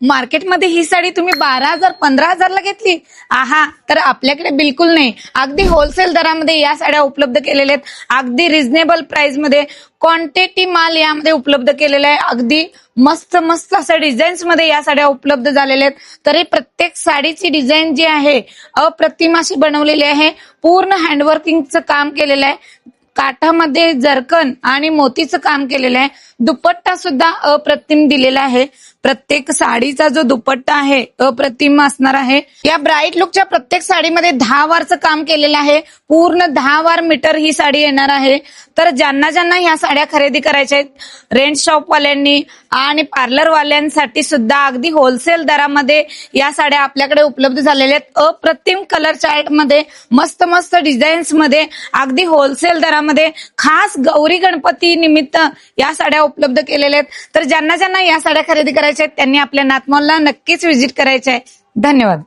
मार्केटमध्ये ही साडी तुम्ही 12,000 15,000ला घेतली तर आपल्याकडे बिलकुल नाही. अगदी होलसेल दरामध्ये या साड्या उपलब्ध केलेल्या आहेत. अगदी रिझनेबल प्राइस मध्ये क्वांटिटी माल यामध्ये उपलब्ध केलेला आहे. अगदी मस्त मस्त अशा डिझाईन्स मध्ये या साड्या उपलब्ध झालेल्या आहेत. तरी प्रत्येक साडीची डिझाईन जी आहे अप्रतिम अशी बनवलेली आहे. पूर्ण हँडवर्किंगचं काम केलेलं आहे. काठामध्ये जरकन आणि मोतीचं काम केलेलं आहे. दुपट्टा सुद्धा अप्रतिम दिलेला आहे. प्रत्येक साडीचा जो दुपट्टा आहे अप्रतिम असणार आहे. या ब्राईट लुकच्या प्रत्येक साडीमध्ये 10 वारचं काम केलेलं आहे. पूर्ण 10 वार मीटर ही साडी येणार आहे. तर ज्यांना ज्यांना ह्या साड्या खरेदी करायच्या आहेत रेंट शॉप वाल्यांनी आणि पार्लर वाल्यांसाठी सुद्धा अगदी होलसेल दरामध्ये या साड्या आपल्याकडे उपलब्ध झालेल्या आहेत. अप्रतिम कलर चार्ट मध्ये मस्त मस्त डिझाईन्स मध्ये अगदी होलसेल दरामध्ये खास गौरी गणपती निमित्त या साड्या उपलब्ध केलेल्या आहेत. तर ज्यांना ज्यांना या साड्या खरेदी करायच्या आहेत त्यांनी आपल्या नाथमॉलला नक्कीच व्हिजिट करायचे आहे. धन्यवाद.